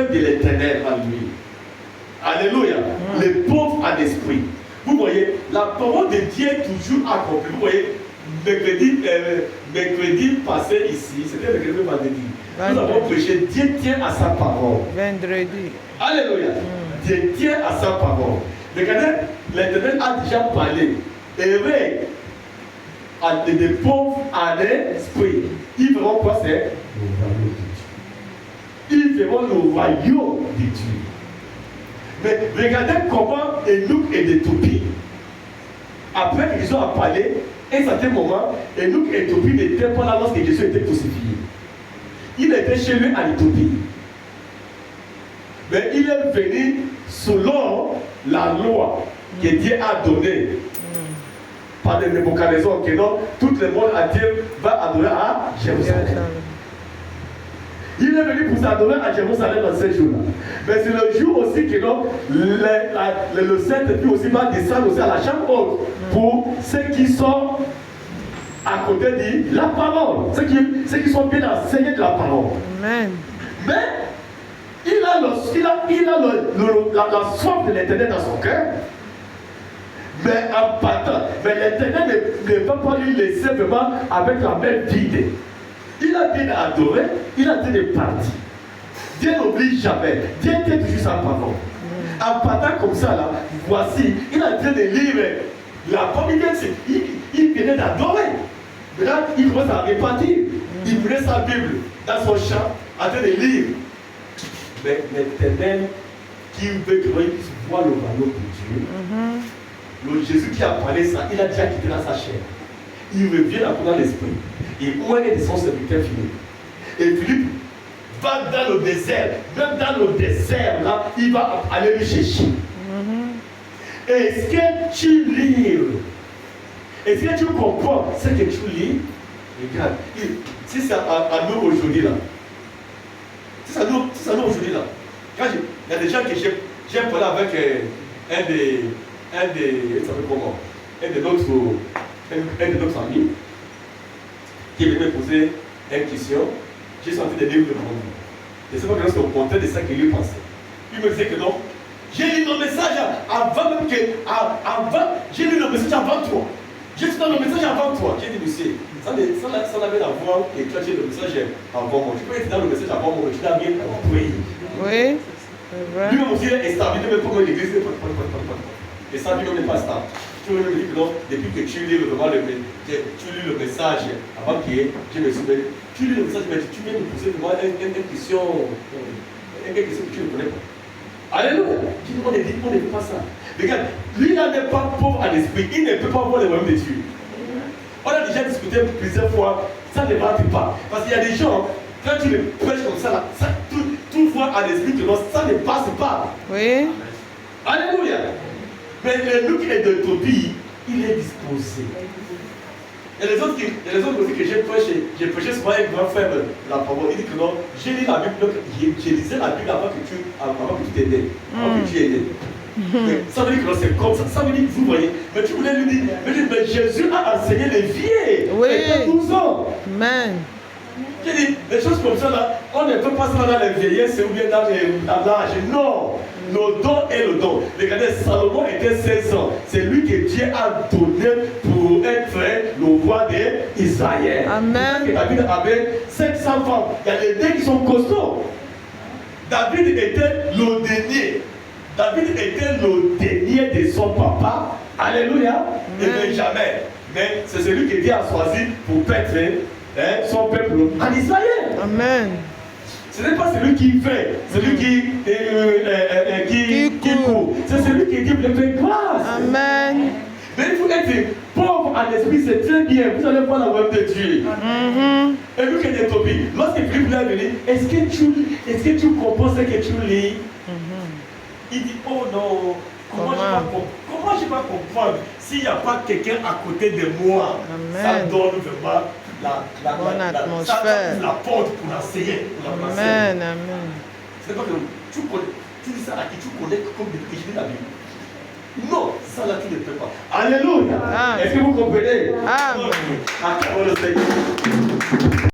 crainte de l'Éternel en lui. Alléluia. Les pauvres en esprit. Vous voyez, la parole de Dieu est toujours accomplie. Vous voyez, mercredi passé ici, c'était mercredi vendredi. Nous avons prêché, Dieu tient à sa parole. Vendredi. Alléluia. Dieu tient à sa parole. Regardez, l'Éternel a déjà parlé. Heureux des pauvres en esprit. Ils verront quoi c'est? Ils verront le royaume de Dieu. Mais regardez comment Enoch et Éthiopie, après qu'ils ont parlé, à un certain moment, Enoch et Éthiopie n'étaient pas là lorsque Jésus était crucifié. Il était chez lui en Éthiopie. Mais il est venu selon la loi que Dieu a donnée par des Nebuchadnezzar, que non, tout le monde à Dieu va adorer à Jérusalem. Il est venu pour s'adorer à Jérusalem dans ces jours-là. Mais c'est le jour aussi que non, le Saint-Esprit aussi va descendre aussi à la chambre haute pour ceux qui sont à côté de la parole, ceux qui sont bien enseignés de la parole. Amen. Mais il a la soif de l'Éternel dans son cœur. Mais en partant, mais l'Éternel ne va pas lui laisser vraiment avec la main vide. Il a bien adoré, il a bien parti. Dieu n'oublie jamais. Dieu tient toujours sa parole. En partant comme ça, là, voici, il est en train de lire la parole. Il venait d'adorer. Maintenant, il commence à repartir. Il prenait sa Bible dans son champ, en train de lire. Mais l'Éternel qui veut que l'on puisse voir le royaume de Dieu, le Jésus qui a parlé ça, il a déjà quitté dans sa chair. Il revient dans l'esprit. Et où est son serviteur Philippe? Et Philippe va dans le désert. Même dans le désert, là, il va aller le chercher. Est-ce que tu lis? Est-ce que tu comprends ce que tu lis? Regarde, si c'est à nous aujourd'hui là, si c'est à nous aujourd'hui là, quand il y a des gens que j'ai parlé avec un de notre amis qui est venu me poser une question. J'ai senti des livres de mon vie. Et c'est pas que lorsqu'on comptait de ça qu'il lui pensait. Il me disait que non. J'ai lu le message avant même que. J'ai lu le message avant toi. J'ai lu le message avant toi. J'ai dit, monsieur, ça n'avait à voir et toi j'ai le message avant moi. Tu peux être dans le message avant moi, tu n'as rien à prier. Oui, c'est vrai. Lui-même aussi est stabilisé, même pour l'église. Et ça, lui-même n'est pas stable. Tu veux me dire que non, depuis que tu lis le message avant qu'il y ait, je me suis dit, tu lis le message, mais tu viens de poser devant une question que tu ne connais pas. Alléluia. On ne fait pas ça. Regarde, lui il n'est pas pauvre en esprit, il ne peut pas voir le royaume de Dieu. On a déjà discuté plusieurs fois, ça ne marche pas. Parce qu'il y a des gens, quand tu le prêches comme ça, tout voit en esprit que non, ça ne passe pas. Oui. Alléluia. Mais le look est de Tobie, il est disposé. Et les autres aussi que j'ai prêché souvent avec grand frère la parole, il dit que non, j'ai lu la Bible, j'ai lisé la Bible avant que tu t'aides, avant que tu aies aidé. Ça veut dire que non, c'est comme ça, ça veut dire que vous voyez. Mais tu voulais lui dire, mais Jésus a enseigné les vieux, oui. Il y a 12 ans. Amen. J'ai dit, des choses comme ça là, on ne peut pas ça dans les vieillesses ou bien dans l'âge. Non, le don est le don. Regardez, Salomon était 16 ans. C'est lui que Dieu a donné pour être le roi d'Israël. Amen. David avait 700 femmes. Il y a des deux qui sont costauds. David était le dernier. David était le dernier de son papa. Alléluia. Et Benjamin. Mais c'est celui que Dieu a choisi pour paître son peuple en Israël. Amen. Ce n'est pas celui qui fait, celui qui court. C'est celui qui dit le fait grâce. Amen. Mais il faut être pauvre en esprit, c'est très bien. Vous allez voir la voix de Dieu. Et lui qui est Tobie, lorsque Philippe est venu, est-ce que tu comprends ce que tu lis? Il dit, oh non, comment je vais comprendre s'il n'y a pas quelqu'un à côté de moi? Amen. Ça donne vraiment bonne atmosphère. La porte pour l'enseigner. Amen, amen. C'est pas que tu dis ça à qui tu connais comme depuis que je lis la Bible. Non, ça là tu ne peux pas. Alléluia. Est-ce que vous comprenez? Amen. Acclamons le Seigneur.